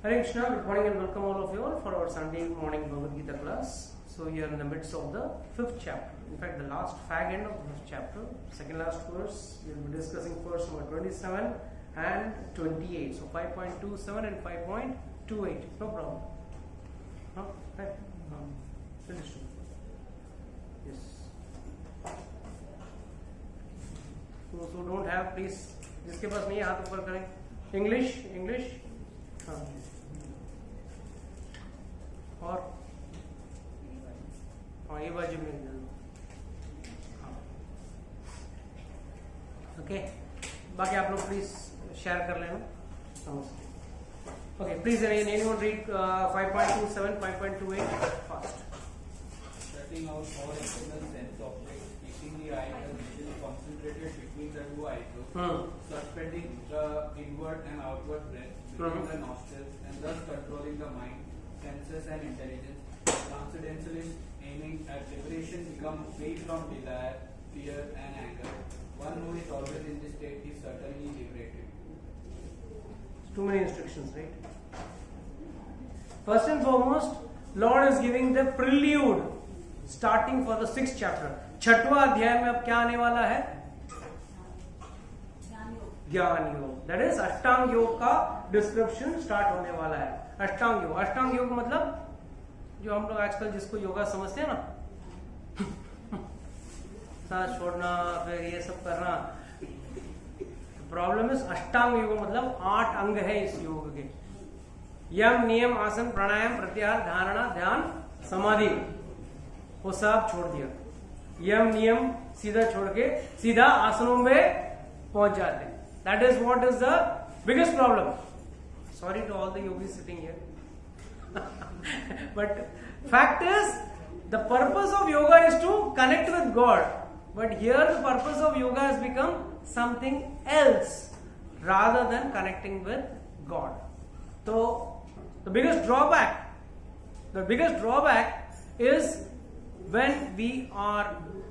Hare Krishna, good morning and welcome all of you all for our Sunday morning Bhagavad Gita class. So we are in the midst of the 5th chapter. In fact, the last fag end of the 5th chapter, second last verse. We will be discussing verse number 27 and 28. So 5.27 and 5.28. No problem. Huh? Right? Finish. Yes. Those who don't have, please. जिसके पास नहीं है हाथ ऊपर करें. English. हाँ. और हाँ ये बाजू में ओके बाकी आप लोग प्लीज शेयर कर लेना. Okay please anyone read 5.27 5.28 fast. Shutting out all external sense objects, keeping the eye concentrated between the two eyebrows, suspending the inward and outward breath between the nostrils, and thus controlling the mind, senses and intelligence. Transcendentalists aiming at liberation become free from desire, fear and anger. One who is always in this state is certainly liberated. It's too many instructions, right? First and foremost, Lord is giving the prelude starting for the 6th chapter. 6वां अध्याय में अब क्या आने वाला है? ज्ञान योग. That is अष्टांग योग का डिस्क्रिप्शन स्टार्ट होने वाला है. अष्टांग योग मतलब जो हम लोग आजकल जिसको योगा समझते हैं ना, सांस छोड़ना फिर ये सब करना. प्रॉब्लम इज अष्टांग योग मतलब 8 अंग है इस योग के. यम नियम आसन प्राणायाम प्रत्याहार धारणा ध्यान समाधि वो सब छोड़ दिया. यम नियम सीधा छोड़ के सीधा आसनों में पहुंच जाते हैं. That is what is the biggest problem. Sorry to all the yogis sitting here. But fact is, the purpose of yoga is to connect with God. But here the purpose of yoga has become something else rather than connecting with God. So the biggest drawback is when we are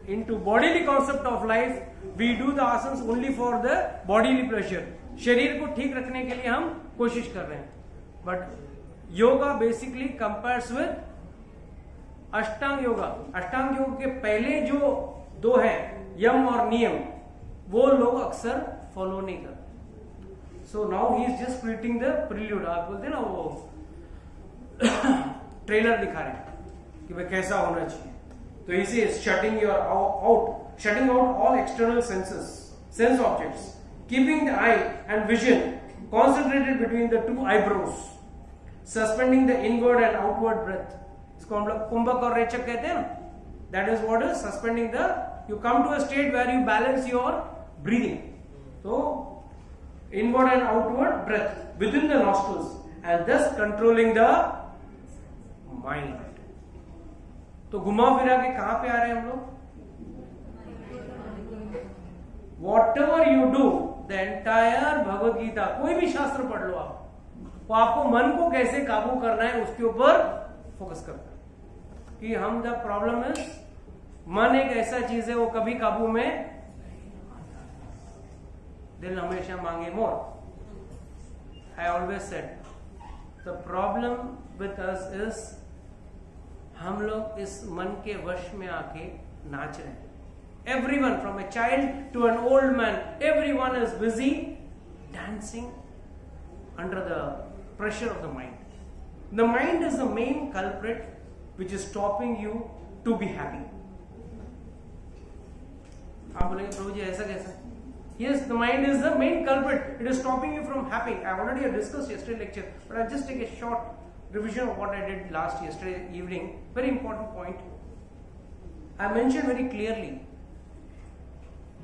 into bodily concept of life, we do the asanas only for the bodily pleasure. शरीर को ठीक रखने के लिए हम कोशिश कर रहे हैं. But yoga basically compares with अष्टांग योगा. अष्टांग योग के पहले जो 2 हैं यम और नियम वो लोग अक्सर फॉलो नहीं करते. So now he is just creating the prelude. आप बोलते हैं ना वो ट्रेलर दिखा रहे हैं कि भाई कैसा होना चाहिए. तो इसी is shutting out all external sense objects, keeping the eye and vision concentrated between the 2 eyebrows, suspending the inward and outward breath. इसको हम लोग कुंभक और रेचक कहते हैं ना. That is what is suspending the. You come to a state where you balance your breathing. तो inward and outward breath with in the nostrils and thus controlling the mind. तो घुमा फिरा के कहां पे आ रहे हैं हम लोग? Whatever you do the entire Bhagavad Gita, कोई भी शास्त्र पढ़ लो आप, वो आपको मन को कैसे काबू करना है उसके ऊपर फोकस करता है. कि हम द प्रॉब्लम इज मन एक ऐसा चीज है वो कभी काबू में, दिल हमेशा मांगे more. I always said the problem with us is हम लोग इस मन के वश में आके नाच रहे हैं. Everyone from a child to an old man, everyone is busy dancing under the pressure of the mind. The mind is the main culprit which is stopping you to be happy. आप बोलेंगे प्रभु जी ऐसा कैसा? Yes, the mind is the main culprit. It is stopping you from happy. I already discussed yesterday lecture, but I'll just take a short revision of what I did yesterday evening. Very important point. I mentioned very clearly.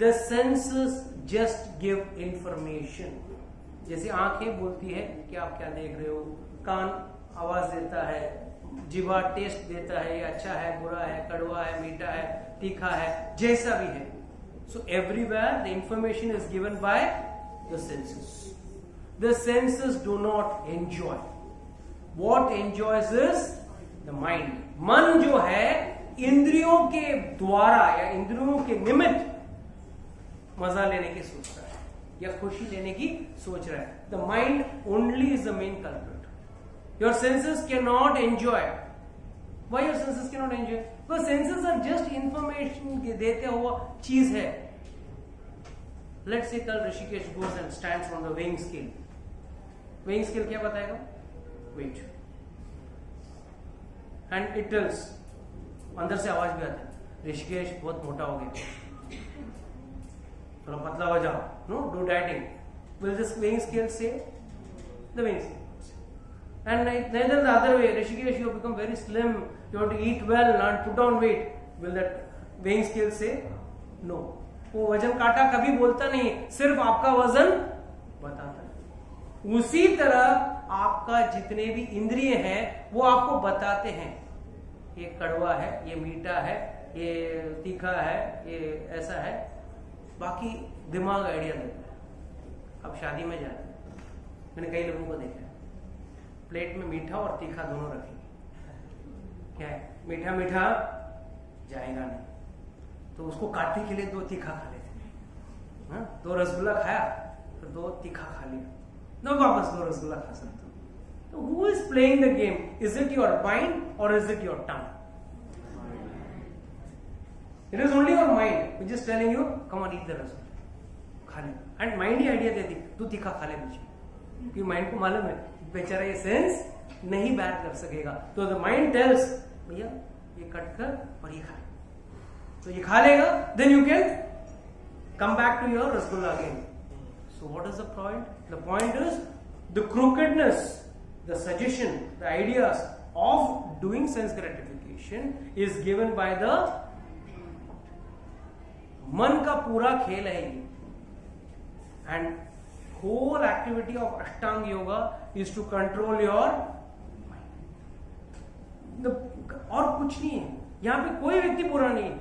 The senses just give information. जैसे आंखें बोलती है कि आप क्या देख रहे हो, कान आवाज देता है, जीवा टेस्ट देता है, ये अच्छा है, बुरा है, कड़वा है, मीठा है, तीखा है, जैसा भी है. So everywhere the information is given by the senses. The senses do not enjoy. What enjoys is the mind. मन जो है इंद्रियों के द्वारा या इंद्रियों के निमित्त मजा लेने की सोच रहा है या खुशी लेने की सोच रहा है. The mind only is the main culprit. Your senses cannot enjoy. Why your senses cannot enjoy? Because senses are just information देते हुआ चीज है. Let's say कल Rishikesh goes and stands on the weighing scale. Weighing scale क्या बताएगा? Weight. And it tells. अंदर से आवाज भी आता है. ऋषिकेश बहुत मोटा हो गया. थोड़ा पतला हो जाओ. No, do dieting. Will this weighing scale say? The weighing scale. And neither the other way. Rishikesh, you have become very slim. You have to eat well and put on weight. Will that weighing scale say? No. वो वजन काटा कभी बोलता नहीं, सिर्फ आपका वजन बताता है. उसी तरह आपका जितने भी इंद्रिय हैं वो आपको बताते हैं. ये कड़वा है, ये मीठा है, ये तीखा है, ये ऐसा है. बाकी दिमाग आइडिया देता है. अब शादी में जाते हैं, मैंने कई लोगों को देखा है, प्लेट में मीठा और तीखा दोनों रखेंगे. क्या है? मीठा मीठा जाएगा नहीं, तो उसको काटने के लिए 2 तीखा खा लेते हैं. 2 रसगुल्ला खाया तो 2 तीखा खा लिया, no वापस 2 रसगुल्ला खा सकते हो. तो who is playing the game? Is it your mind or is it your tongue? It is only your mind which is telling you, come on, eat the rasgulla, खा ले. And mind ही आइडिया देती, तू तीखा खा ले बीच में, क्योंकि mind को मालूम है बेचारा ये सेंस नहीं बैर कर सकेगा. तो द माइंड टेल्स, भैया ये कट कर और ये खा, तो ये खा लेगा, then you can come back to your rasgulla again. So what is the point? The point is the crookedness, the suggestion, the ideas of doing sense gratification is given by the मन का पूरा खेल है ये. And whole activity of Ashtanga Yoga is to control your mind. और कुछ नहीं है, यहां पे कोई व्यक्ति पूरा नहीं है.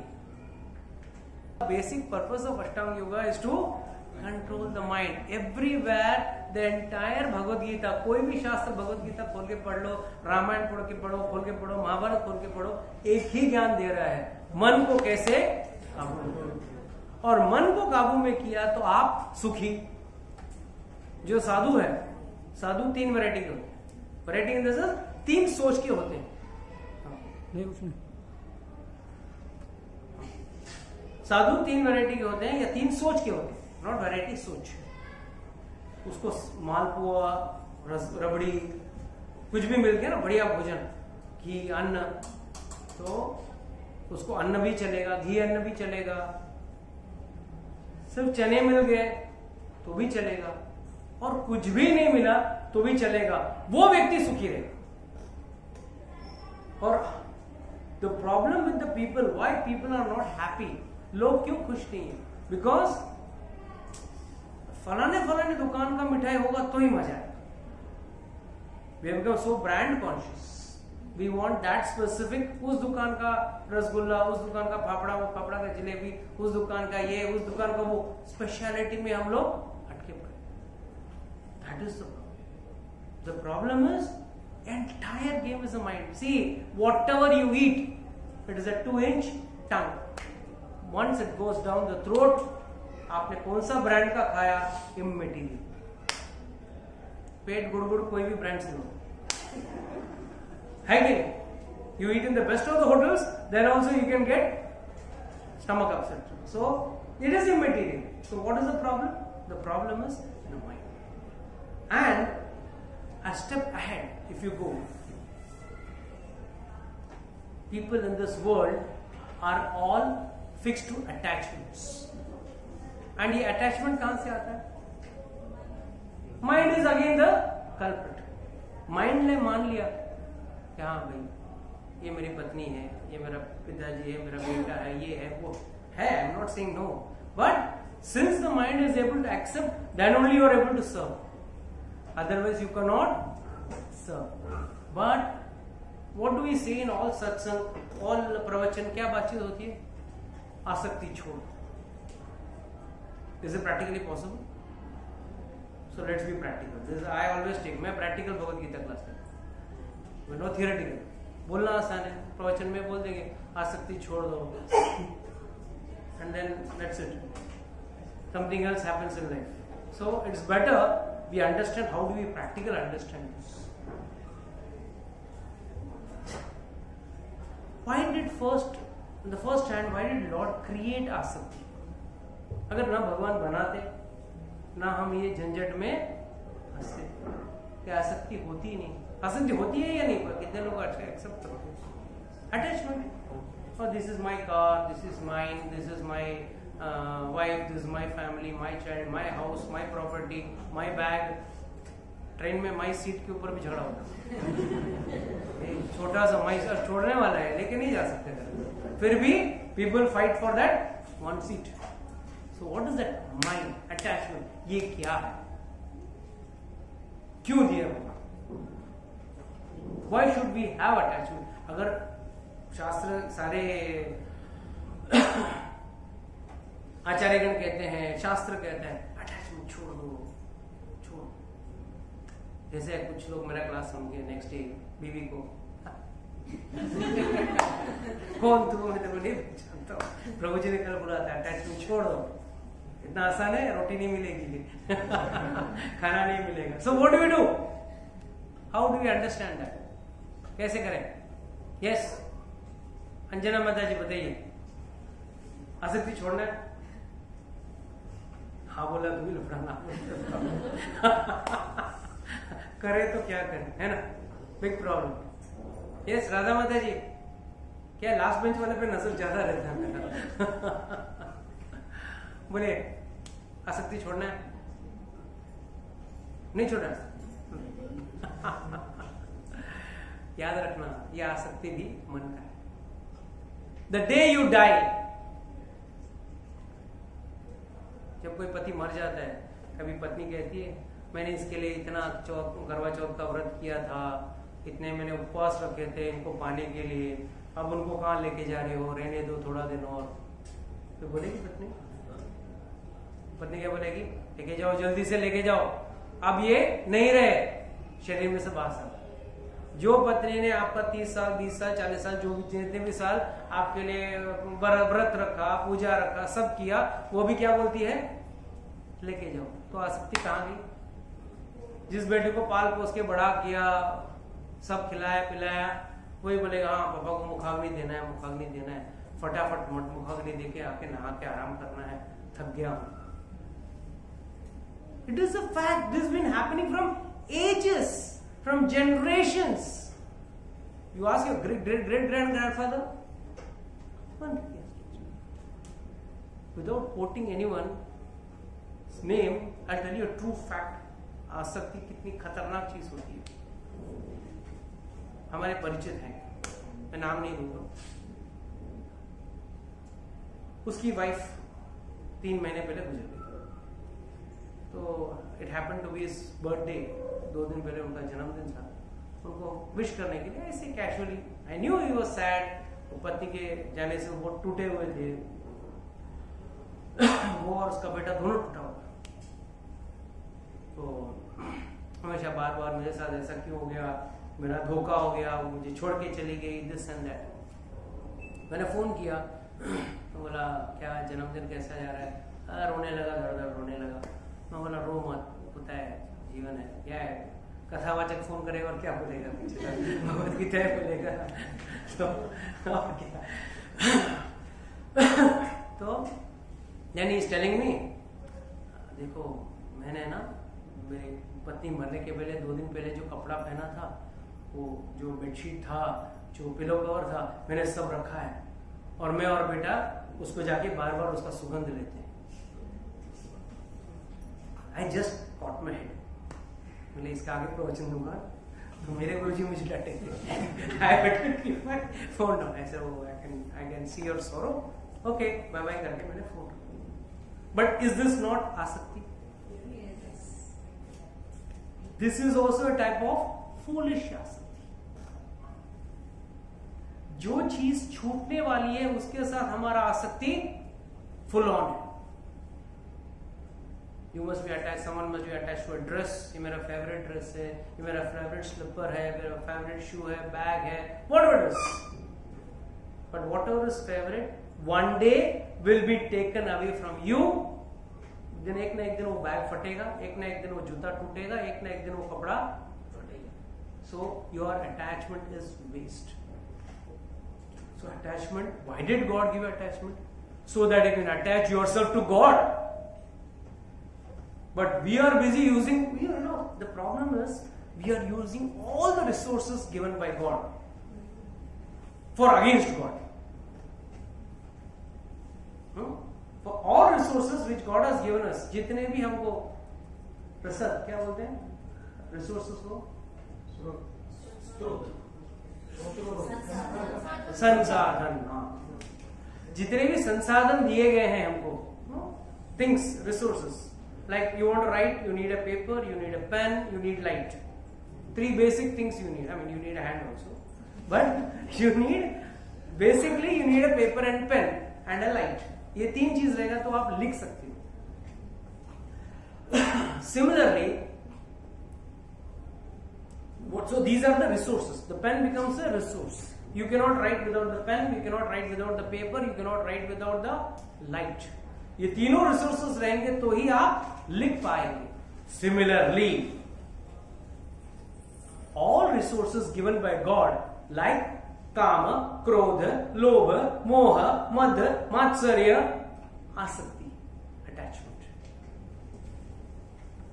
Basic purpose of Ashtanga Yoga is to control the mind. Everywhere the entire Bhagavad Gita, कोई भी शास्त्र भगवद गीता खोल के पढ़ लो, रामायण खोल के पढ़ो, महाभारत खोल के पढ़ो, एक ही ज्ञान दे रहा है, मन को कैसे काबू में. और मन को काबू में किया तो आप सुखी. जो साधु है, साधु 3 वैरायटी के होते हैं. वैरायटी इन द सेंस 3 सोच के होते हैं. साधु 3 वैरायटी के होते हैं या 3 सोच के होते हैं. नॉट वैरायटी, सोच. उसको मालपुआ, रबड़ी, कुछ भी मिल गया ना, बढ़िया भोजन, घी अन्न, तो उसको अन्न भी चलेगा, घी अन्न भी चलेगा. सिर्फ चने मिल गए तो भी चलेगा, और कुछ भी नहीं मिला तो भी चलेगा. वो व्यक्ति सुखी रहेगा. और the problem with the people, why people are not happy, लोग क्यों खुश नहीं है? बिकॉज फलाने दुकान का मिठाई होगा तो ही मजा आएगा. We have become so brand conscious. We want that specific, उस दुकान का रसगुल्ला, उस दुकान का फाफड़ा, उस फाफड़ा का जलेबी, उस दुकान का ये, उस दुकान का वो. स्पेशलिटी में हम लोग अटके पड़े. That is the problem. The problem is entire game is the mind. See, whatever you eat, it is a 2-inch tongue. Once it goes down the throat, आपने कौन सा ब्रांड का खाया, इमेटीरियल. पेट गुड़गुड़ कोई भी ब्रांड से हो, है कि नहीं? You eat in the best of the hotels, then also you can get stomach upset. So it is immaterial. So what is the problem? The problem is in the mind. And a step ahead, if you go, people in this world are all fixed to attachments. And ये attachment कहां से आता है? Mind is again the culprit. Mind ने मान लिया कि हाँ भाई, ये मेरी पत्नी है, ये मेरा पिताजी है, मेरा बेटा है, ये है, वो है. I'm not saying no. But since the mind is able to accept, then only you are able to serve. Otherwise you cannot serve. But what do we say in all satsang, all pravachan, क्या बातचीत होती है? आसक्ति छोड़. Is it practically possible? So let's be practical. This is, I always take, मैं practical Bhagavad Gita class करता हूँ, no theoretical. बोलना आसान है, प्रवचन में बोल देंगे आसक्ति छोड़ दो, and then that's it. Something else happens in life. So it's better we understand how do we practically understand this. The first hand why did Lord create आसक्ति? अगर ना भगवान बनाते ना हम ये झंझट में फंसते, क्या आसक्ति होती ही नहीं? आसक्ति होती है या नहीं? कितने लोग अच्छा एक्सेप्ट करते हैं? अटैचमेंट, और this is my car, this is mine, this is my wife, this is my family, my child, my house, my property, my bag. Train में माई सीट के ऊपर भी झगड़ा होता है. छोटा सा माई छोड़ने वाला है लेकिन नहीं जा सकते, फिर भी people fight for that one seat. So what is that mind attachment? ये क्या है? क्यों दिया होगा? Why should we have attachment? अगर शास्त्र सारे आचार्यगण कहते हैं, शास्त्र कहते हैं अटैचमेंट छोड़ दो, छोड़. जैसे कुछ लोग मेरा क्लास सुन के नेक्स्ट डे बीवी को कौन तू, मैं तेरे को नहीं जानता हूँ, प्रभु जी ने कल बोला था अटैचमेंट छोड़ दो. इतना आसान है? रोटी नहीं मिलेगी खाना नहीं मिलेगा. So what do we do? How do we understand that? कैसे करें? यस, अंजना माता जी बताइए. आसक्ति छोड़ना है? हाँ बोला तू भी लफड़ाना करे तो क्या करें, है ना? Big problem. यस राधा माता जी, क्या लास्ट बेंच वाले पे नजर ज्यादा रहता है मेरा बोले आसक्ति छोड़ना है? नहीं छोड़ना याद रखना, यह आसक्ति भी मन का है. द डे यू डाई, जब कोई पति मर जाता है, कभी पत्नी कहती है मैंने इसके लिए इतना करवा चौथ का व्रत किया था, इतने मैंने उपवास रखे थे इनको पाने के लिए, अब उनको कहाँ लेके जा रहे हो, रहने दो थोड़ा दिन और. तो बोलेगी पत्नी, पत्नी क्या बोलेगी? लेके जाओ, जल्दी से लेके जाओ, अब ये नहीं रहे शरीर में से बाहर. जो पत्नी ने आपका 30 साल 20 साल 40 साल जो जितने भी साल आपके लिए व्रत रखा, पूजा रखा, सब किया, वो भी क्या बोलती है? लेके जाओ. तो आसक्ति कहाँ गई? जिस बेटे को पाल पोस के बड़ा किया, सब खिलाया पिलाया, वही बोलेगा हाँ पापा को मुखाग्नि देना है, मुखाग्नि देना है, फटाफट मुखाग्नि देके आके नहा के आराम करना है, थक गया हूं. It is a fact, this been happening from ages, from generations. You ask your great-great-great-grandfather, without quoting anyone's name, I'll tell you a true fact. आसक्ति कितनी खतरनाक चीज होती है. हमारे परिचित हैं, मैं नाम नहीं दूंगा, उसकी वाइफ 3 महीने पहले गुजर गई. तो it happen to be his birthday, 2 दिन पहले उनका जन्मदिन था. उनको विश करने के लिए ऐसे casually, I knew he was sad, पत्नी के जाने से वो टूटे हुए थे, वो और उसका बेटा दोनों टूटा हुआ. तो हमेशा बार बार मेरे साथ ऐसा क्यों हो गया, मेरा धोखा हो गया, वो मुझे छोड़ के चली गई, दिस एंड दैट. मैंने फोन किया तो बोला क्या जन्मदिन कैसा जा रहा है? रोने लगा, दर दर रोने लगा. मैं बोला रो मत, होता है, जीवन है, क्या है, कथावाचक फोन करेगा और क्या बोलेगा, भगवत गीता बोलेगा तो और क्या. तो यानी इज टेलिंग मी, देखो मैंने ना मेरी पत्नी मरने के पहले 2 दिन पहले जो कपड़ा पहना था, वो जो बेडशीट था, जो पिलो कवर था, मैंने सब रखा है, और मैं और बेटा उसको जाके बार बार उसका सुगंध लेते हैं. I just caught my head. मैंने इसका आगे प्रवचन दूंगा तो मेरे गुरुजी मुझे डांटेंगे. I better keep my phone down. I said, oh, I can see your sorrow. Okay, bye bye करके मैंने phone. But is this not आसक्ति? Yes. This is also a type of foolish आसक्ति. जो चीज छूटने वाली है उसके साथ हमारा आसक्ति फुल ऑन है. You must be attached, someone must be attached to a dress. ये मेरा favorite dress है, ये मेरा favorite slipper है, मेरा favorite shoe है, bag है, whatever it is. But whatever is favorite, one day will be taken away from you. दिन एक ना एक दिन वो बैग फटेगा, एक ना एक दिन वो जूता टूटेगा, एक ना एक दिन वो कपड़ा फटेगा. So your attachment is waste. So attachment, why did God give attachment? So that you can attach yourself to God. But we are busy using, the problem is we are using all the resources given by God for against God. For all resources which God has given us, जितने भी हमको प्रसाद क्या बोलते हैं resources को संसाधन, जितने भी संसाधन दिए गए हैं हमको, things, resources, like you want to write, you need a paper, you need a pen, you need light. 3 basic things you need. I mean, you need a hand also, but you need, basically you need a paper and pen and a light. ये 3 चीज रहेगा तो आप लिख सकते हो. Similarly, so these are the resources. The pen becomes a resource. You cannot write without the pen, you cannot write without the paper, you cannot write without the light. ये तीनों resources रहेंगे तो ही आप लिख पाएंगे. Similarly, all resources given by God, like Kama, Krodha, Lobha, Moha, Madha, Matsarya, Asakti, attachment.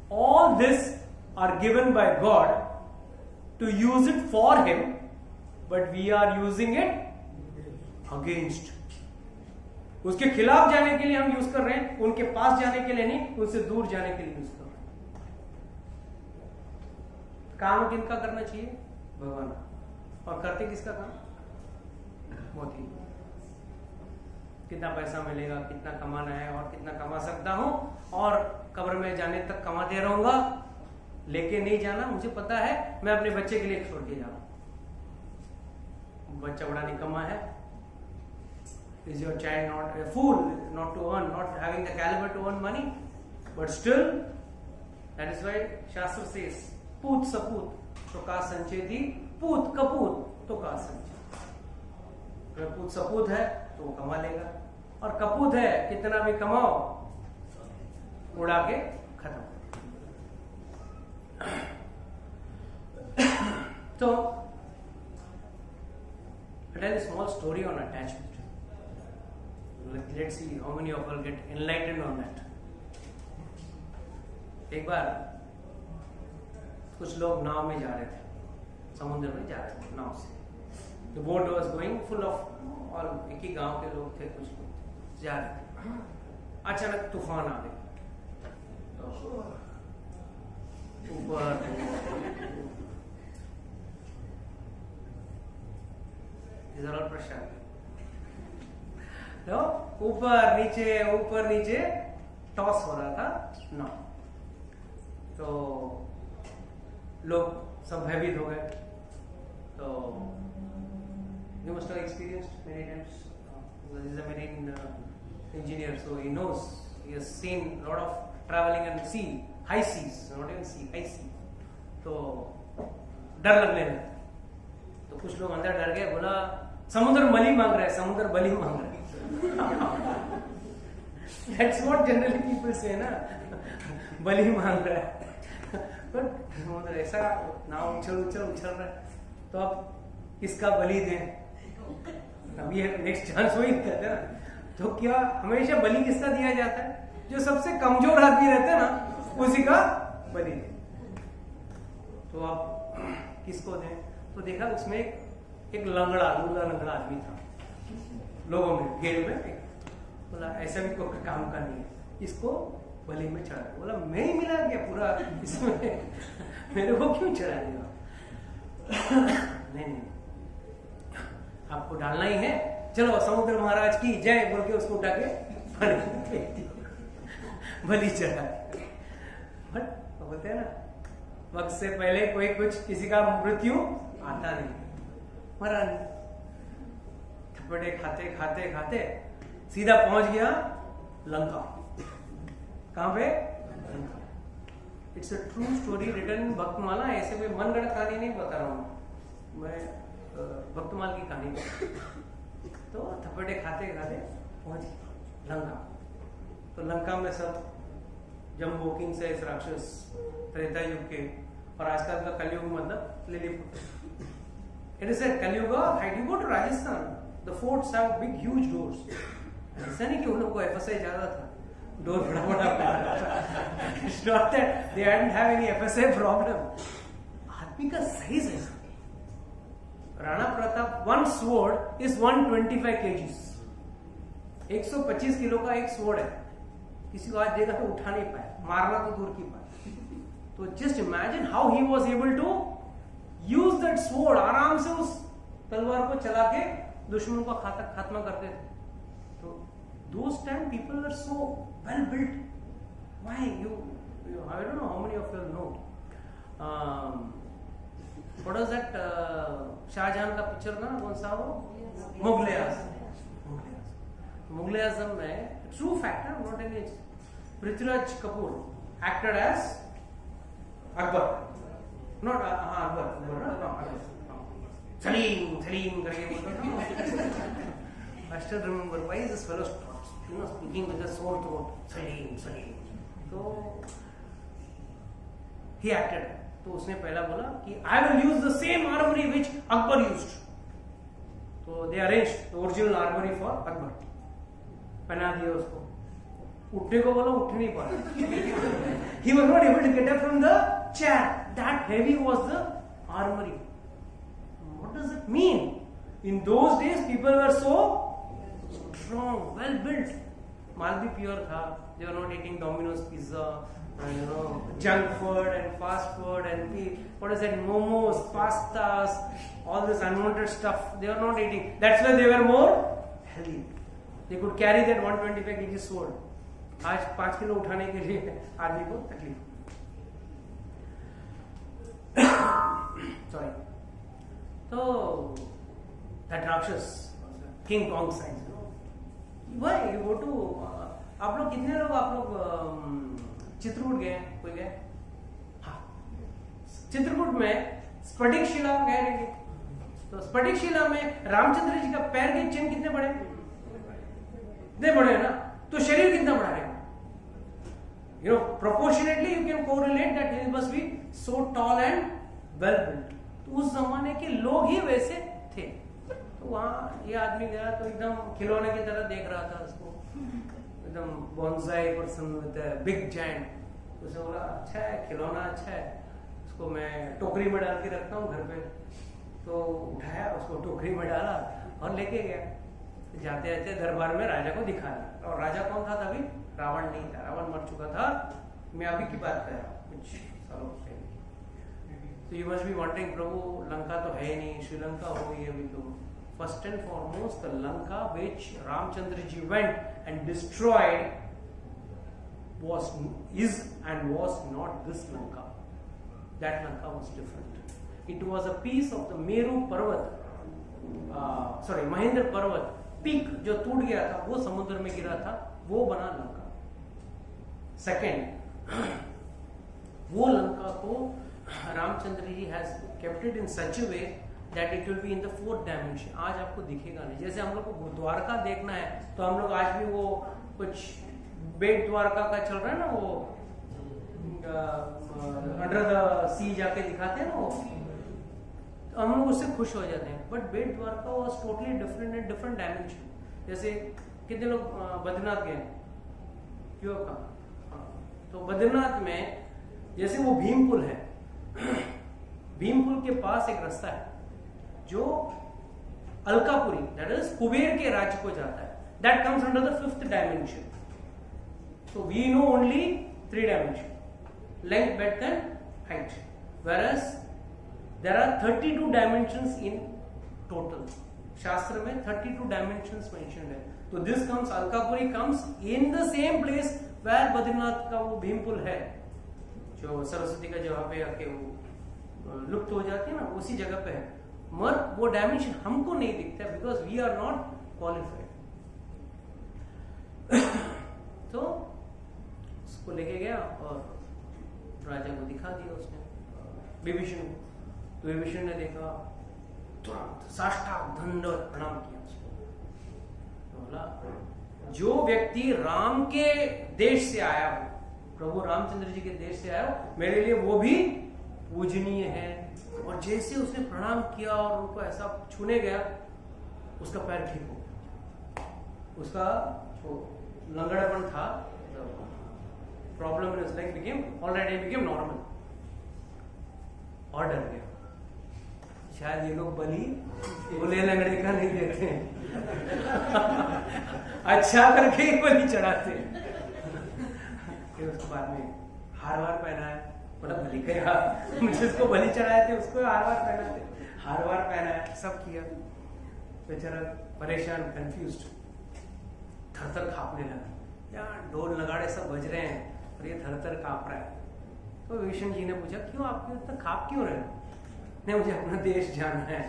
All this are given by God to use it for Him, but we are using it against. उसके खिलाफ जाने के लिए हम use कर रहे हैं, उनके पास जाने के लिए नहीं, उनसे दूर जाने के लिए यूज कर रहे हैं. काम किनका करना चाहिए? भगवान. और करते किसका काम? मोदी. कितना पैसा मिलेगा, कितना कमाना है और कितना कमा सकता हूं, और कब्र में जाने तक कमाते रहूंगा, लेके नहीं जाना. मुझे पता है मैं अपने बच्चे के लिए छोड़ के जाऊं. बच्चा बड़ा निकम्मा है. Is your child not a fool, not to earn, not having the caliber to earn money? But still, that is why Shastra says, Put saput, to ka sancheti, put kaput, to ka sancheti. अगर पूत सपूत है तो वो कमा लेगा, और कपूत है कितना भी कमाओ उड़ा के खत्म. So, I tell a small story on attachment. Let's see how many of us get enlightened on that. एक बार कुछ लोग नाव में जा रहे थे, समुद्र में जा रहे थे नाव से. The boat was going full of, और एक ही गांव के लोग थे, कुछ लोग जा रहे थे. अचानक तूफान आ गया, ऊपर प्रशांत, तो ऊपर नीचे टॉस हो रहा था नाव. तो लोग सब भयभीत हो गए. तो you must have experienced many times. He is a marine engineer, so he knows. He has seen a lot of traveling and sea, high seas, not even sea, high sea. तो डर लगने लगा. तो कुछ लोग अंदर डर गए, बोला समुद्र बलि मांग रहा है, समुद्र बलि मांग रहा है. That's what generally people say ना, बलि मांग रहा है. बट समुद्र ऐसा नाव उछल रहा है, तो अब किसका बलि दें? अभी नेक्स्ट चांस वही कहते हैं ना. तो क्या हमेशा बलि किसका दिया जाता है? जो सबसे कमजोर आदमी रहता है ना, उसी का बलि दें. तो आप किसको दें? तो देखा उसमें एक लंगड़ा आदमी था लोगों में, घेर में. बोला ऐसा भी कोई काम का नहीं है, इसको बलि में चढ़ा. बोला मैं ही मिला गया पूरा इसमें, मेरे को क्यों चढ़ा देगा? नहीं, आपको डालना ही है, चलो समुद्र महाराज की जय बोल के उसको उठा के बलि चढ़ा. बट बोलते हैं ना, वक्त से पहले कोई कुछ किसी का मृत्यु आता नहीं, मरा नहीं. थप्पड़े खाते सीधा पहुंच गया लंका. कहां पे? Lanka. It's a true story written in Bhaktamala. ऐसे कोई मनगढ़ंत कहानी नहीं बता रहा हूं मैं, भक्तमाल की कहानी. तो थप्पड़े खाते पहुंच गया लंका. तो लंका में सब जम्बो किंग से राक्षस, त्रेता युग के, और आजकल का कलयुग मतलब Lilliput. It is a Kali Yuga. You go to Rajasthan, the forts have big huge doors. ऐसा नहीं कि उन लोगों को FSI ज्यादा था, डोर बड़ा बड़ा. It's not that they didn't have any FSI problem. आदमी का साइज ऐसा. Rana Pratap, one sword is 125 kgs. 125 kilo का एक स्वॉर्ड है. किसी को आज देगा तो उठा नहीं पाया, मारना तो दूर की बात. तो just imagine how he was able to use that sword. आराम से उस तलवार को चला के दुश्मन को खात्मा करते थे. तो those time people were so well built. Why you I don't know how many of you know. What was that Shahjahan का पिक्चर ना, कौन सा वो, मुगले आजम. मुगले आजम में true factor, not any. Prithviraj Kapoor acted as Akbar, not Akbar, Salim करके बोलता था. I still remember why is this fellow speaking with a sore throat, Salim. So he acted. तो उसने पहला बोला कि I will use the same armory which Akbar used. तो they arranged the original armory for Akbar. पहना दिया उसको. उठने को बोला, उठ नहीं पाया. He was not able to get up from the chair. That heavy was the armory. What does it mean? In those days, people were so strong, well built. माल भी प्योर था. They were not eating Domino's pizza, junk food and fast food and what is that, momos, pastas, all this unwanted stuff. They were not eating. That's why they were more healthy. They could carry that 125 kg sword. आज 5 kilo उठाने के लिए आदमी को तकलीफ. Sorry. So that Rakshas, King Kong size. Why you go to आप लोग कितने लोग, आप लोग चित्रकूट गए? कोई गए? हाँ, चित्रकूट में स्फटिक शिला गए रहेंगे. तो स्फटिक शिला में रामचंद्र जी का पैर के चिन्ह कितने बड़े? इतने बड़े है ना. तो शरीर कितना बड़ा रहेगा? Proportionately you can correlate that he must be so tall and well built. तो उस जमाने के लोग ही वैसे थे. तो वहां ये आदमी गया तो एकदम खिलौने की तरह देख रहा था उसको, एकदम bonsai person with big giant. उसने बोला अच्छा है, खिलौना अच्छा है, उसको मैं टोकरी में डाल के रखता हूँ घर पे. तो उठाया, उसको टोकरी में डाला और लेके गया. जाते जाते दरबार में राजा को दिखाया. और राजा कौन था तभी? रावण नहीं था. रावण मर चुका था. मैं अभी की बात कर रहा हूँ, कुछ सालों से. तो यू मस्ट बी वॉन्टिंग, प्रभु लंका तो है नहीं, श्रीलंका हो गई अभी. तो first and foremost, the Lanka which Ramchandra ji went and destroyed was not this Lanka. That Lanka was different. It was a piece of the Meru Parvat, Mahendra Parvat peak जो टूट गया था, वो समुद्र में गिरा था, वो बना लंका. Second, वो लंका को Ramchandra ji has kept it in such a way that it will be in the 4th dimension. आज आपको दिखेगा नहीं. जैसे हम लोग को द्वारका देखना है तो हम लोग आज भी वो कुछ बेट द्वारका का चल रहा है ना, वो अंडर द सी जाके दिखाते हैं ना, वो तो हम लोग उससे खुश हो जाते हैं. But Bet Dwarka was totally different and different dimension. जैसे कितने लोग बद्रीनाथ गए? क्यों का? तो बद्रीनाथ में जैसे वो भीम पुल है, भीम पुल के पास एक रास्ता है जो अलकापुरी, दैट इज कुबेर के राज्य को जाता है. That comes under the 5th dimension. So we know only 3 dimensions: length, breadth and height. Whereas there are 32 dimensions in total. शास्त्र में 32 dimensions mentioned है. So this comes, Alkapuri comes in the same place where Badrinath का वो भीम पुल है, जो सरस्वती का जगह पे आके वो लुप्त हो जाती है ना, उसी जगह पे है. मगर वो डायमेंशन हमको नहीं दिखता because we are not qualified. तो उसको लेके गया और राजा को दिखा दिया उसने, विभीषण को. तो विभीषण ने देखा, तुरंत साष्टांग दंडवत प्रणाम किया उसको. तो बोला जो व्यक्ति राम के देश से आया हो, प्रभु रामचंद्र जी के देश से आया हो, मेरे लिए वो भी पूजनीय है. और जैसे उसने प्रणाम किया और उनको ऐसा छूने गया, उसका पैर ठीक हो गया, उसका जो लंगड़ापन था, problem in his life became already became normal. और डर गया, शायद ये लोग बलि बोले लंगड़े का नहीं देते हैं अच्छा करके ही बलि चढ़ाते हैं। फिर उसके बाद में हार वार पहना है, मतलब बलि का जिसको बलि चढ़ाए थे उसको हार वार पहनाते, हार वार पहना है, सब किया। बेचारा परेशान, कंफ्यूज्ड, थर थर कांपने लगा, यार ढोल नगाड़े सब बज रहे हैं और ये थर थर कांप रहा है। तो विभीषण जी ने पूछा, क्यों आप इतना कांप क्यों रहे हो? नहीं, मुझे अपना देश जाना है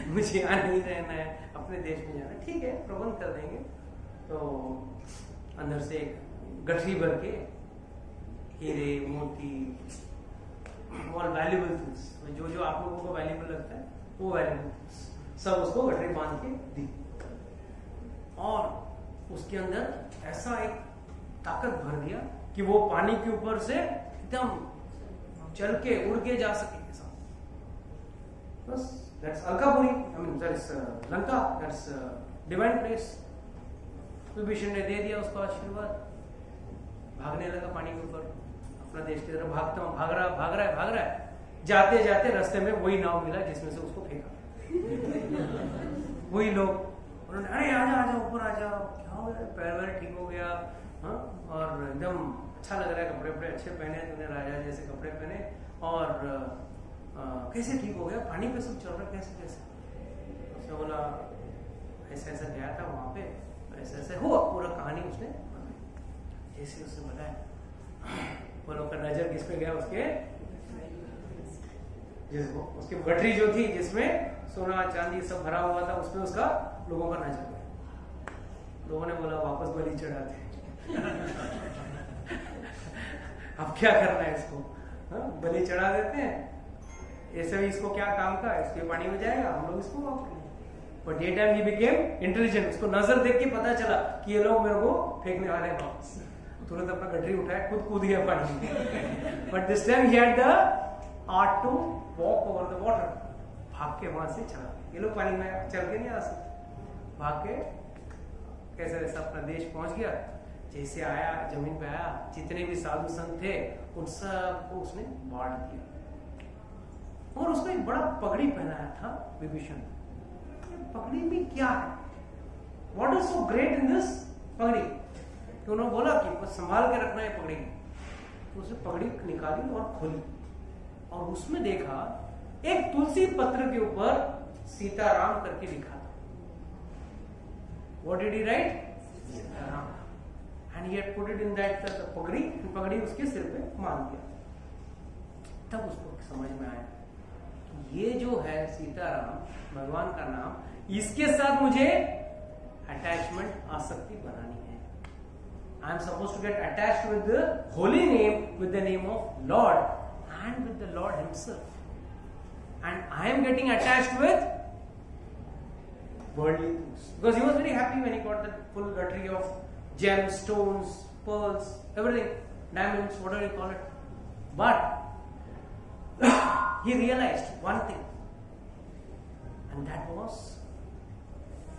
मुझे यहाँ नहीं रहना है, अपने देश में जाना है। ठीक है, प्रबंध कर देंगे। तो अंदर से एक गठरी भर के हीरे मोती, ऑल वैल्यूबल थिंग्स, जो जो आप लोगों को वैल्यूबल लगता है वो वैल्यूबल थिंग्स सब उसको गठरी बांध के दी। और उसके अंदर ऐसा एक ताकत भर दिया कि वो पानी के ऊपर से एकदम चल के उड़ के जा सके। बस that's Alkapuri, I mean that's Lanka, that's divine place. Vibhishan ने दे दिया उसको आशीर्वाद, भागने लगा पानी के ऊपर, अपना देश की तरफ भागता हूँ, भाग रहा है। जाते जाते रास्ते में वही नाव मिला जिसमें से उसको फेंका वही लोग, उन्होंने अरे आजा ऊपर आजा, क्या हो गया, पैर ठीक हो गया, हाँ, और एकदम अच्छा लग रहा है, कपड़े वपड़े अच्छे पहने, तूने राजा जैसे कपड़े पहने, और कैसे ठीक हो गया, पानी पे सब चल रहा है, कैसे? उसने बोला ऐसा ऐसा गया था वहां पे, ऐसा ऐसा हुआ, पूरा कहानी उसने जैसे उसने बताया। वो लोग का नजर किस पे गया, उसके गठरी जो थी जिसमें सोना चांदी सब भरा हुआ था, उसमें उसका लोगों का नजर गया। लोगों ने बोला वापस बलि चढ़ाते अब क्या करना है इसको, बलि चढ़ा देते हैं, ऐसे भी इसको क्या काम का, इसके पानी में जाएगा, हम लोग इसको वापस। बट ये टाइम ही बिकेम इंटेलिजेंट, उसको नजर देख के पता चला कि ये लोग मेरे को फेंकने वाले हैं वापस। तुरंत अपना गठरी उठाया, खुद कूद गया पानी में। But this time he had the art to walk over the water, भाग के वहां से चला। ये लोग पानी में चल के नहीं आ सकते, भाग के कैसे वैसा अपना देश पहुंच गया। जैसे आया, जमीन पे आया, जितने भी साधु संत थे उन सबको उसने बांट दिया। और उसको एक बड़ा पगड़ी पहनाया था विभीषण। पगड़ी में क्या है, what is so great in this पगड़ी? तो उन्होंने बोला कि बस संभाल के रखना है पगड़ी। तो उसने पगड़ी निकाली और खोली, और उसमें देखा एक तुलसी पत्र के ऊपर सीताराम करके लिखा था। What did he right? Sitaram. And he had put it in that पगड़ी, पगड़ी उसके सिर पे मान दिया। तब उसको समझ में आया ये जो है सीताराम भगवान का नाम, इसके साथ मुझे अटैचमेंट आसक्ति बनानी है। I am suppose to get attached with the holy name, with the name of lord and with the lord himself, and I am getting attached with worldly things, because he was very happy when he got that full guttery of gems, stones, pearls, everything, diamonds, whatever you call it. But he realized one thing, and that was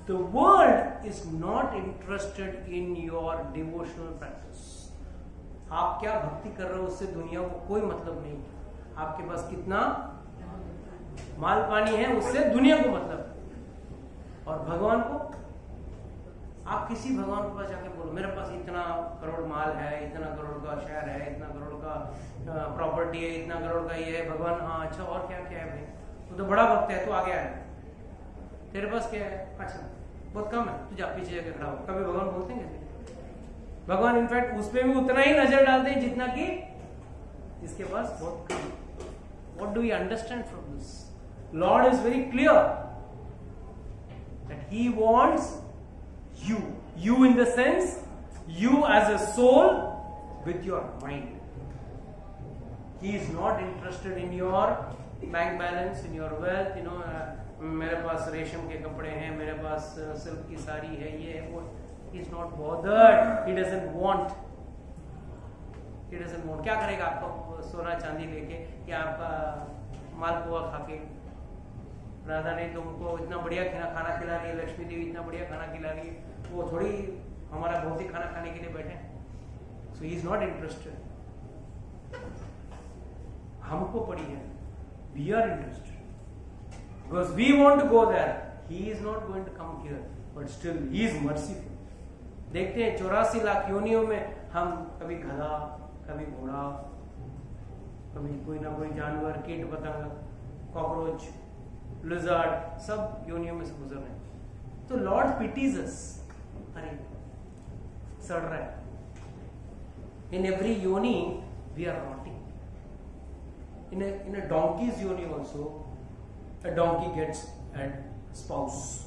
the world is not interested in your devotional practice. आप क्या भक्ति कर रहे हो उससे दुनिया को कोई मतलब नहीं। आपके पास कितना माल पानी है उससे दुनिया को मतलब। और भगवान को, आप किसी भगवान के पास जाके बोलो मेरे पास इतना करोड़ माल है, इतना करोड़ का शहर है, इतना करोड़ का प्रॉपर्टी है, इतना करोड़ का ये है। भगवान हाँ अच्छा और क्या क्या है भाई, तू तो बड़ा भक्त है, तू आगे आया, तेरे पास क्या है, अच्छा बहुत कम है, तू जा पीछे जाके खड़ा हो। कभी भगवान बोलते हैं? भगवान इनफैक्ट उस पर भी उतना ही नजर डालते हैं जितना कि इसके पास बहुत कम। What do you understand from this? Lord is very clear that he wants you in the sense, you as a soul with your mind. He is not interested in your bank balance, in your wealth, मेरे पास रेशम के कपड़े हैं, मेरे पास silk की साड़ी है, ये है वो। He is not bothered. He doesn't want. क्या करेगा आपका सोना चांदी लेके, या आपका मालपुआ खा के, राधा ने तुमको इतना बढ़िया खाना खिला रही है, लक्ष्मी देवी इतना बढ़िया खाना खिला रही है, वो थोड़ी हमारा भौतिक खाना खाने के लिए बैठे हैं. So he is not interested. हमको पड़ी है, we are interested because we want to go there. He is not going to come here but still he is merciful. देखते हैं 84 लाख योनियों में हम कभी गधा, कभी घोड़ा, कभी कोई ना कोई जानवर, कीट पतंग, कॉकरोच, लिजर्ड, सब योनियों में से गुजर रहे हैं. तो लॉर्ड पिटीज अस. अरे सड़ रहा है. In every yoni we are rotting. in a donkey's yoni also, a donkey gets a spouse.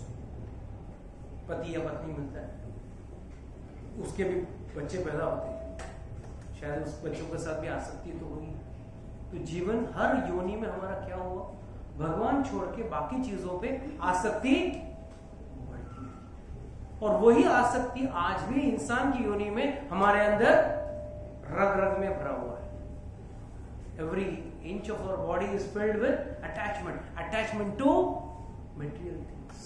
पति या पत्नी मिलता है, उसके भी बच्चे पैदा होते हैं, शायद उस बच्चों के साथ भी आसक्ति तो होगी. तो जीवन हर योनि में हमारा क्या हुआ, भगवान छोड़ के बाकी चीजों पे आसक्ति बढ़ती है. और वही आसक्ति आज भी इंसान की योनि में हमारे अंदर रग रग में भरा हुआ है. Every inch of our body is filled with attachment to material things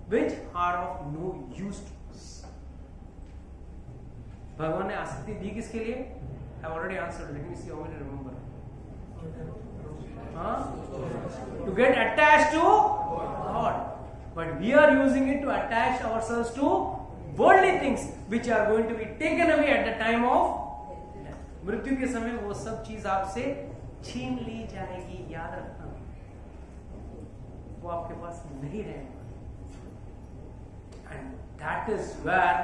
which are of no use to us. भगवान ने आसक्ति दी किसके लिए? I have already answered. Let me see how many remember. To get attached to God, but we are using it to attach ourselves to worldly things which are going to be taken away at the time of मृत्यु के समय. वो सब चीज आपसे छीन ली जाएगी, याद रखना. वो आपके पास नहीं रहेगा. And that is where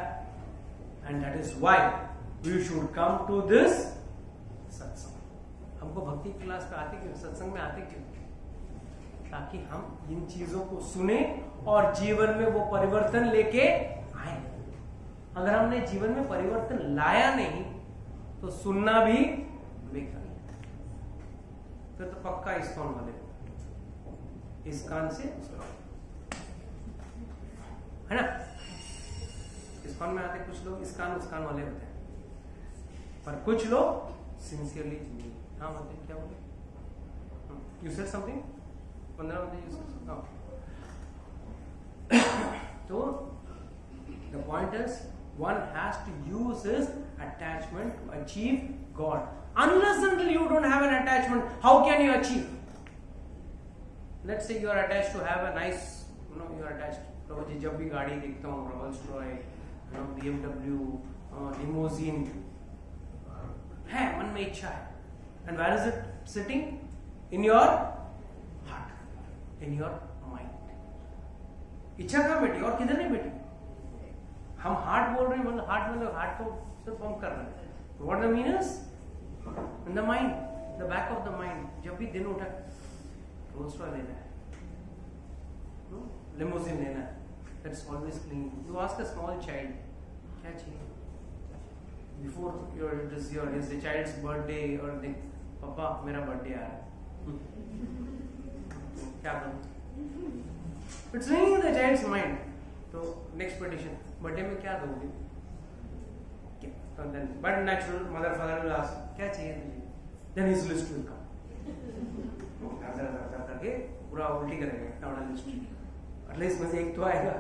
and that is why we should come to this satsang. हमको भक्ति क्लास पे आते क्यों, सत्संग में आते क्यों? ताकि हम इन चीजों को सुने और जीवन में वो परिवर्तन लेके आए. अगर हमने जीवन में परिवर्तन लाया नहीं तो सुनना भी बेकार. फिर तो पक्का इस्कॉन वाले, इस कान से उस कान, है ना. इस्कॉन में आते कुछ लोग इस कान उस कान वाले होते हैं, पर कुछ लोग सिंसियरली. हाँ होते क्या बोले? You said something 15 minute. तो the point is one has to use his attachment to achieve God. Unless until you don't have an attachment, how can you achieve? Let's say you are attached to have a nice, you are attached. प्रभु जब भी गाड़ी देखता हूँ, Rolls Royce, BMW, limousine, है मन में इच्छा है. And where is it sitting? In your heart, in your mind. इच्छा कहाँ बैठी और किधर नहीं बैठी? हम हार्ट बोल रहे हैं, मतलब हार्ट को सिर्फ पंप कर रहे हैं. What the मीनस? In the mind, the back of the mind. जब भी दिन उठा रोल्स रॉयस लेना है, लिमोजिन लेना है, that's always clean. You ask a small child क्या चाहिए before your is the child's birthday और पापा मेरा बर्थडे आ रहा है, क्या करूं? इट्स नहीं इन द चाइल्ड्स माइंड. तो नेक्स्ट पेटिशन, बर्थडे में क्या दोगे? But natural mother father will ask क्या चाहिए तुझे? Then his list will come. करके पूरा उल्टी करेंगे बड़ा लिस्ट. एटलीस्ट में से एक तो आएगा.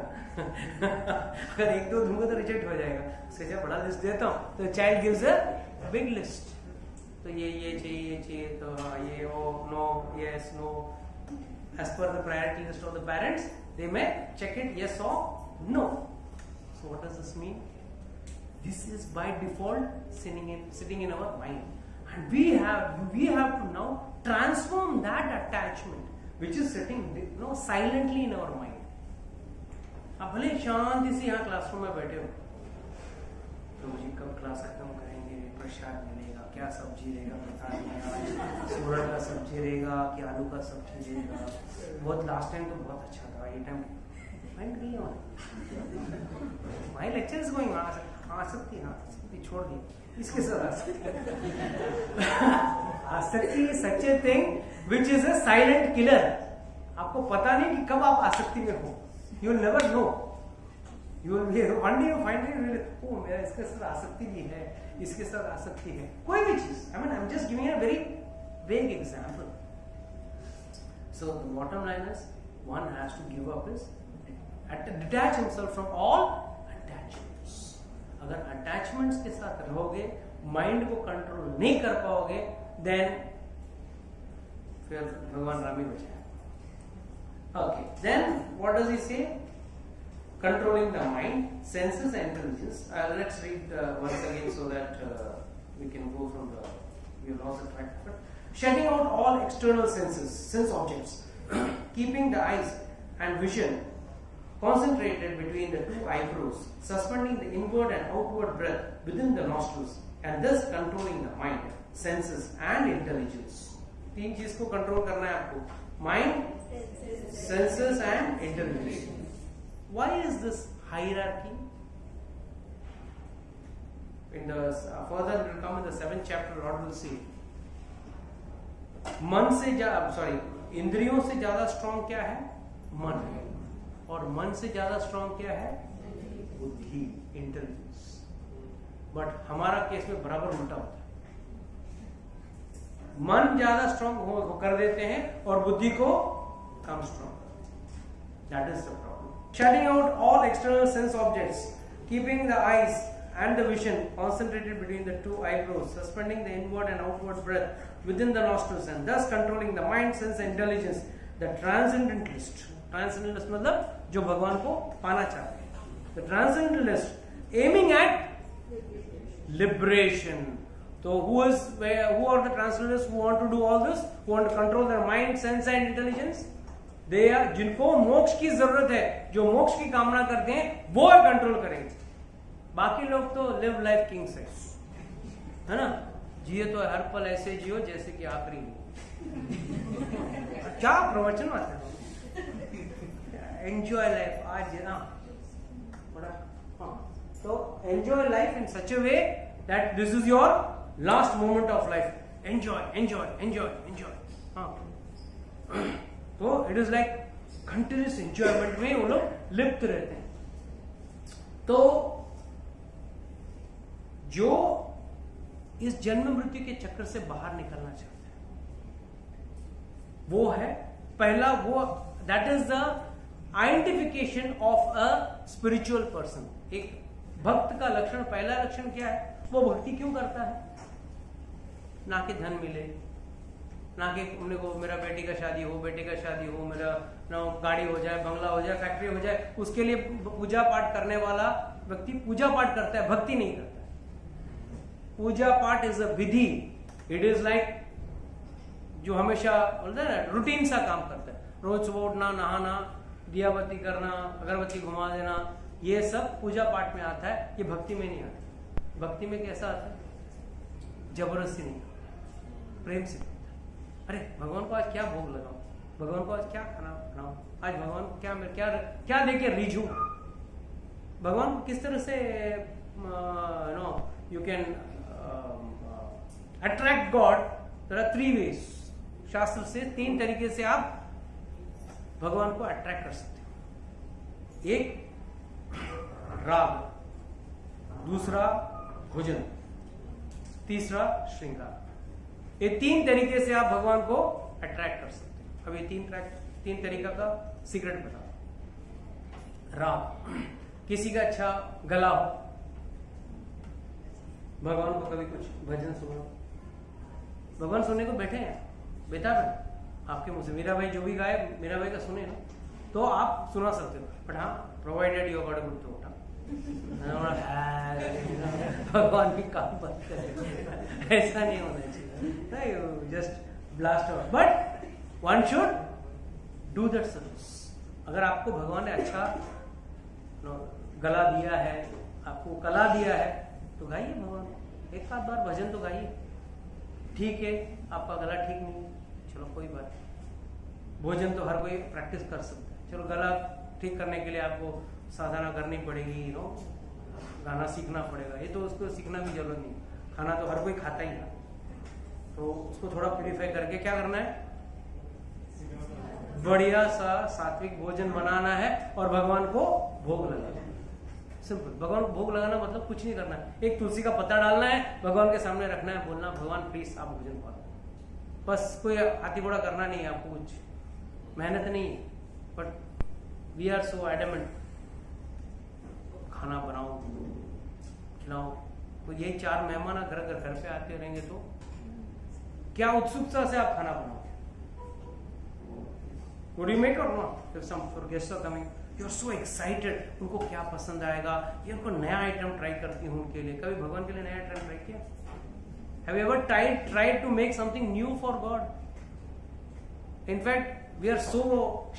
अगर एक दो दूंगा तो रिजेक्ट हो जाएगा. उससे जब बड़ा लिस्ट देता हूँ तो child gives a big list. तो ये चाहिए, तो ये no yes no. As per the priority list of the parents, they may check it yes or no. So what does this mean? This is by default sitting in our mind, and we have to now transform that attachment which is sitting silently in our mind. आप भले शांति से यहाँ classroom में बैठे हो, तो मुझे कब क्लास खत्म करेंगे, प्रसाद मिलेगा, क्या सब्जी रहेगा पता नहीं, सूरज का सब्जी रहेगा कि आलू का सब्जी रहेगा. बहुत लास्ट टाइम तो बहुत अच्छा था, ये टाइम माइंड नहीं है. माई लेक्चर इज गोइंग आसक्ति छोड़ दी, इसके साथ आसक्ति is such a thing which is a silent killer. आपको पता नहीं कि कब आप आसक्ति में हो. You will never know. You will one day you find it, ओ मेरा इसके साथ आसक्ति भी है, इसके साथ आसक्ति है, कोई भी चीज. I mean I am just giving a very vague example. So the bottom line is one has to give up his detach himself from all attachments. अगर attachments के साथ रहोगे, माइंड को कंट्रोल नहीं कर पाओगे, then फिर भगवान राम ही बचाए. Okay, then what does he say? Controlling the mind, senses and intelligence. Let's read once again so that we can go from the, we have lost the track of it. Shutting out all external senses, sense objects, keeping the eyes and vision concentrated between the two eyebrows, suspending the inward and outward breath within the nostrils, and thus controlling the mind, senses and intelligence. तीन चीज को control करना है आपको, mind, senses and intelligence. Why is this hierarchy? In the further it will come in the 7th chapter, Lord will see. मन से इंद्रियों से ज्यादा स्ट्रॉन्ग क्या है? मन है. और मन से ज्यादा स्ट्रॉन्ग क्या है? बुद्धि, इंटेलिजेंस. बट हमारा केस में बराबर उल्टा होता है. मन ज्यादा स्ट्रॉन्ग कर देते हैं और बुद्धि को कम strong. That is the problem. Shutting out all external sense objects, keeping the eyes and the vision concentrated between the two eyebrows, suspending the inward and outward breath within the nostrils, and thus controlling the mind, sense and intelligence. The transcendentalist, transcendentalist मतलब जो भगवान को पाना चाहते हैं. The transcendentalist aiming at liberation. So who are the transcendentalists who want to do all this? Who want to control their mind, sense and intelligence? They are जिनको मोक्ष की जरूरत है, जो मोक्ष की कामना करते हैं, वो कंट्रोल करेंगे. बाकी लोग तो लिव लाइफ किंग्स है ना. जिए तो हर पल ऐसे जियो जैसे कि आखिरी हो. क्या प्रवचन आता है. एंजॉय लाइफ आज ना बड़ा. तो enjoy life in such a way that this is your last moment of life. Enjoy enjoy enjoy enjoy. तो it is like continuous enjoyment में वो लोग लिप्त रहते हैं. तो जो इस जन्म मृत्यु के चक्कर से बाहर निकलना चाहते हैं, वो है पहला, वो that is the identification of a spiritual person. एक भक्त का लक्षण, पहला लक्षण क्या है? वो भक्ति क्यों करता है? ना कि धन मिले, ना कि अपने को मेरा बेटी का शादी हो, बेटे का शादी हो, मेरा ना गाड़ी हो जाए, बंगला हो जाए, फैक्ट्री हो जाए, उसके लिए पूजा पाठ करने वाला व्यक्ति पूजा पाठ करता है, भक्ति नहीं करता है. पूजा पाठ is a Vidhi. It is like जो हमेशा बोलते हैं ना, रूटीन सा काम करता है. रोज सुबह उठना, नहाना, दिया बत्ती करना, अगरबत्ती घुमा देना, ये सब पूजा पाठ में आता है. ये भक्ति में नहीं आता. भक्ति में कैसा आता है? जबरदस्ती नहीं, प्रेम से. अरे भगवान को आज क्या भोग लगाऊं, भगवान को आज क्या खाना बनाऊं, आज भगवान को क्या देके रीझूं. भगवान को किस तरह से you can attract God. There are 3 ways. शास्त्र से 3 तरीके से आप भगवान को अट्रैक्ट कर सकते हो. एक राग, दूसरा भोजन, तीसरा श्रृंगार. ये 3 तरीके से आप भगवान को अट्रैक्ट कर सकते हैं. अब ये 3 तरीका का सीक्रेट बताओ. राग, किसी का अच्छा गला हो, भगवान को कभी कुछ भजन सुनो. भगवान सुनने को बैठे हैं, बेटा आपके मुंह से मीरा भाई जो भी गाए, मीरा भाई का सुने ना, तो आप सुना सकते हो. बट हाँ, provided you got a good throat. भगवान भी काम बंद करे, ऐसा नहीं होना चाहिए. Just blast out. But one should do that service. अगर आपको भगवान ने अच्छा गला दिया है, आपको कला दिया है, तो गाइए भगवान. एक आध बार भजन तो गाइए. ठीक है, आपका गला ठीक नहीं है, चलो कोई बात. भोजन तो हर कोई प्रैक्टिस कर सकता है. चलो गला ठीक करने के लिए आपको साधना करनी पड़ेगी, गाना सीखना पड़ेगा. ये तो उसको सीखना भी जरूरत नहीं. खाना तो हर कोई खाता ही है, तो उसको थोड़ा प्यूरिफाई करके क्या करना है? बढ़िया सा सात्विक भोजन बनाना है और भगवान को भोग लगाना है. सिंपल. भगवान को भोग लगाना मतलब कुछ नहीं करना है. एक तुलसी का पत्ता डालना है, भगवान के सामने रखना है, बोलना भगवान प्लीज आप भोजन पाओ. बस कोई हाथी घोड़ा करना नहीं है आपको कुछ. मेहनत नहीं है, but we are so adamant, खाना बनाओ खिलाओ। तो यही 4 मेहमान अगर घर पे आते रहेंगे तो क्या उत्सुकता से आप खाना बनाओगे? Would you make or not? If some guests are coming, you are so excited. उनको क्या पसंद आएगा, ये उनको नया आइटम ट्राई करती हूँ उनके लिए। कभी भगवान के लिए नया आइटम ट्राई किया? Have you ever tried to make something new for God? In fact, we are so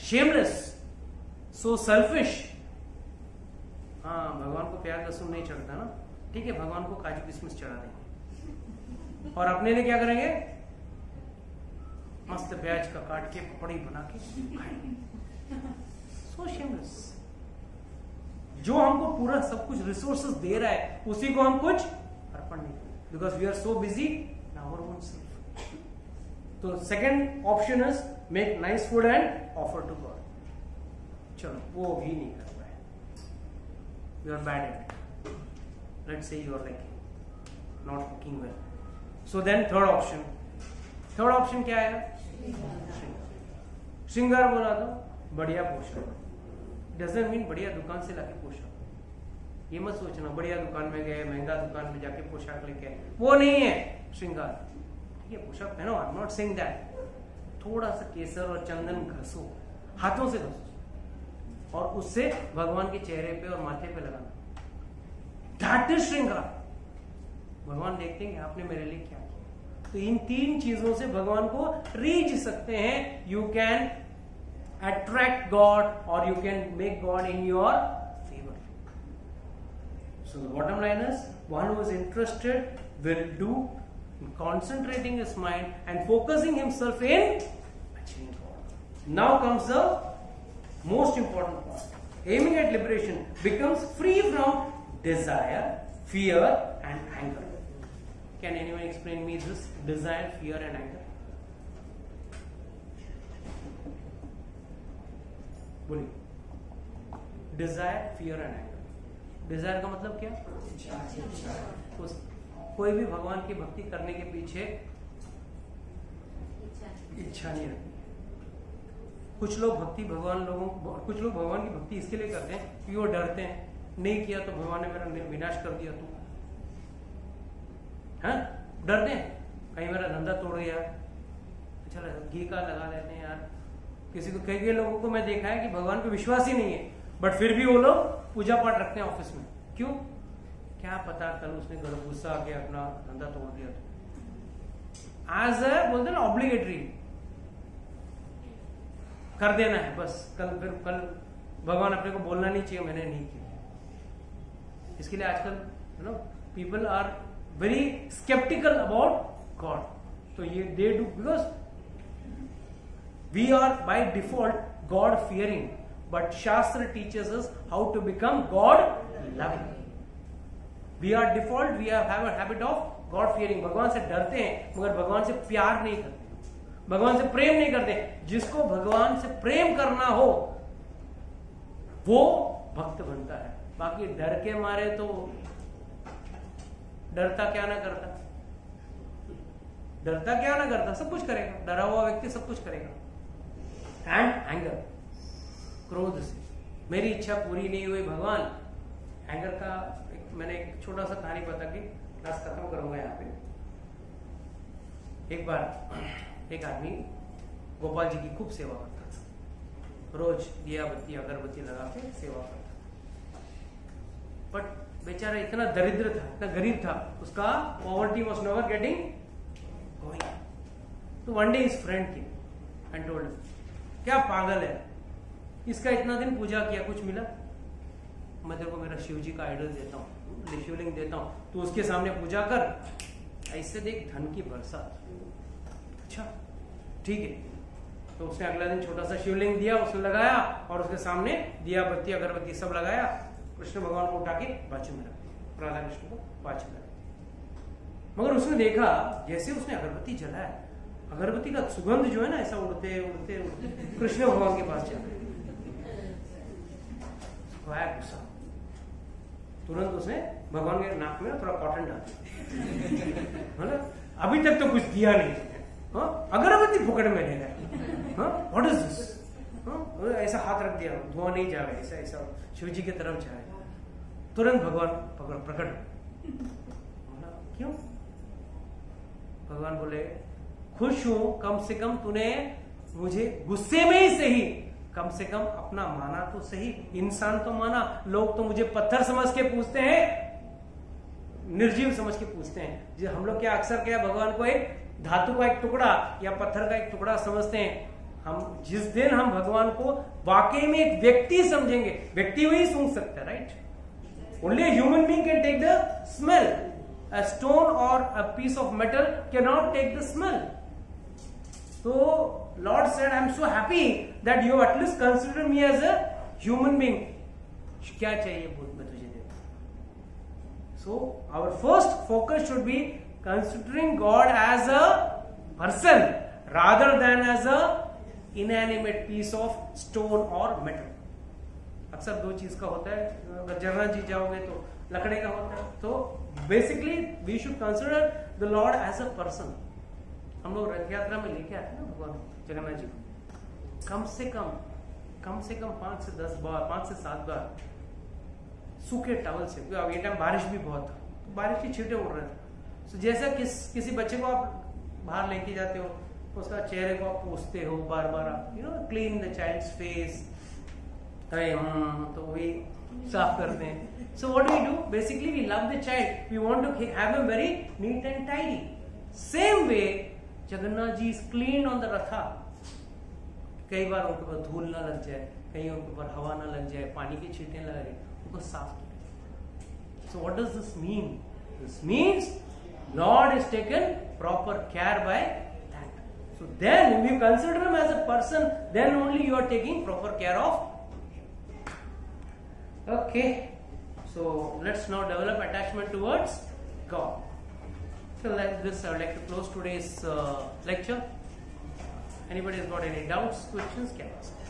shameless, so selfish. हाँ, भगवान को प्याज लहसुन नहीं चढ़ता ना, ठीक है, भगवान को काजू किशमिश चढ़ा देंगे और अपने लिए क्या करेंगे? मस्त प्याज का काट के पकौड़ी बना के खाएंगे। सो शेमलेस। जो हमको पूरा सब कुछ रिसोर्सेस दे रहा है उसी को हम कुछ अर्पण नहीं करते, because we are so busy in our own self. तो second option is make nice food and offer to God. चलो, वो भी नहीं कर पाए, you are bad at it, let's say you are like not cooking well. So then third option क्या है? श्रृंगार बोला तो बढ़िया पोशाक, डजंट मीन बढ़िया दुकान से लाके पोशाक। ये मत सोचना बढ़िया दुकान में गए, महंगा दुकान में जाके पोशाक लेके आए, वो नहीं है श्रृंगार। ठीक है, पोशाक पहनो, I am not saying that. थोड़ा सा केसर और चंदन घसो, हाथों से घसो और उससे भगवान के चेहरे पे और माथे पे लगाना, दैट इज श्रृंगार। भगवान देखते हैं कि आपने मेरे लिए क्या किया। तो इन 3 चीजों से भगवान को रीच सकते हैं। यू कैन अट्रैक्ट गॉड और you can make God in your favour. So the bottom line is, one who is interested will do concentrating his mind and focusing himself in achieving God. Now comes the most important part. Aiming at liberation becomes free from desire, fear and anger. Can anyone explain me this desire, fear and anger? बोलिए। Desire, fear and anger. Desire का मतलब क्या? कोई भी भगवान की भक्ति करने के पीछे इच्छा नहीं रखती। कुछ लोग कुछ लोग भगवान की भक्ति इसके लिए करते हैं कि वो डरते हैं, नहीं किया तो भगवान ने मेरा विनाश कर दिया। तो हाँ, डरते हैं कहीं मेरा धंधा तोड़ गया, अच्छा घी का लगा लेते हैं यार। किसी को कई लोगों को मैं देखा है कि भगवान पे विश्वास ही नहीं है, बट फिर भी वो लोग पूजा पाठ रखते हैं ऑफिस में। क्यों? क्या पता कल उसने गुस्सा आके अपना धंधा तोड़ दिया। तो आज बोलते ना ऑब्लिगेटरी कर देना है बस, कल भगवान अपने को बोलना नहीं चाहिए मैंने नहीं किया। इसके लिए आजकल people are very sceptical about God. तो ये they do because we are by default God fearing, but shastra teachers us how to become God loving. We are default, we have a habit of God fearing. भगवान से डरते हैं मगर भगवान से प्यार नहीं करते, भगवान से प्रेम नहीं करते। जिसको भगवान से प्रेम करना हो वो भक्त बनता है। बाकी डर के मारे तो डरता क्या ना करता, सब कुछ करेगा। डरा हुआ व्यक्ति सब कुछ करेगा। एंड एंगर, क्रोध से मेरी इच्छा पूरी नहीं हुई भगवान। एंगर का मैंने एक छोटा सा कहानी बता के क्लास खत्म करूंगा यहाँ पे। एक बार एक आदमी गोपाल जी की खूब सेवा करता था, रोज दिया बत्ती अगरबत्ती लगा के सेवा करता। बट बेचारा इतना दरिद्र था, इतना गरीब था, उसका poverty was never getting going. तो one day his friend came and told, क्या पागल है, इसका इतना दिन पूजा किया कुछ मिला? मैं तेरे को मेरा शिव जी का आइडल देता हूँ, शिवलिंग देता हूँ, तो उसके सामने पूजा कर, ऐसे देख धन की बरसात। अच्छा ठीक है। तो उसने अगला दिन छोटा सा शिवलिंग दिया, उसने लगाया और उसके सामने दिया बत्ती अगरबत्ती सब लगाया। कृष्ण भगवान को उठा के बाजू में रख दिया, राधा कृष्ण को बाजू में रख दिया। मगर उसने देखा जैसे उसने अगरबत्ती जलाया, अगरबत्ती का सुगंध जो है ना ऐसा उड़ते उड़ते उड़ते कृष्ण भगवान के पास जाता। गुस्सा, तुरंत उसने भगवान के नाक में थोड़ा कॉटन डाल दिया। अभी तक तो कुछ दिया नहीं, अगरबत्ती पकड़ में ले रहा है, व्हाट इज दिस? ऐसा हाथ रख दिया, धुआं नहीं जाए, ऐसा ऐसा शिव जी की तरफ जाए, तुरंत भगवान प्रकट। क्यों? भगवान बोले खुश हूं, कम से कम तूने मुझे गुस्से में ही सही, कम से कम अपना माना तो सही, इंसान तो माना। लोग तो मुझे पत्थर समझ के पूछते हैं, निर्जीव समझ के पूछते हैं। जो हम लोग क्या अक्सर क्या भगवान को एक धातु का एक टुकड़ा या पत्थर का एक टुकड़ा समझते हैं। हम जिस दिन हम भगवान को वाकई में एक व्यक्ति समझेंगे, व्यक्ति वही सूंघ सकता है, right? Only human being can take the smell, a stone or a piece of metal cannot take the smell. So Lord said, I am so happy that you have at least considered me as a human being. क्या चाहिए बोल, मैं तुझे देता हूं। So our first focus should be considering God as a person rather than as a inanimate piece of stone or metal. अक्सर दो चीज का होता है, अगर जगन्नाथ जी जाओगे तो लकड़े का होता है। तो basically we should consider the lord as a person. हम लोग रथ यात्रा में लेके आते हैं ना भगवान जगन्नाथ जी को, कम से कम 5 से 10 बार, 5 से 7 बार सूखे टॉवल से, अब ये टाइम बारिश भी बहुत था, तो बारिश के छींटे उड़ रहे थे। तो जैसा किसी बच्चे को आप बाहर लेके जाते हो, उसका चेहरे को आप पोंछते हो बार बार, आप क्लीन द चाइल्ड्स फेस, तो वही साफ करते हैं। So what do? Basically we love the child, we want to have him very neat and tidy. Same way Jagannath ji is cleaned on the ratha. कई बार उनके ऊपर धूल ना लग जाए, कहीं उनके ऊपर हवा ना लग जाए, पानी की छींटे ना लगे, उनको साफ किया। So what does this mean? This means Lord is taken proper care by that. So then if you consider him as a person, then only you are taking proper care of. Okay, so let's now develop attachment towards God. So like this, I would like to close today's lecture. Anybody has got any doubts, questions, can ask.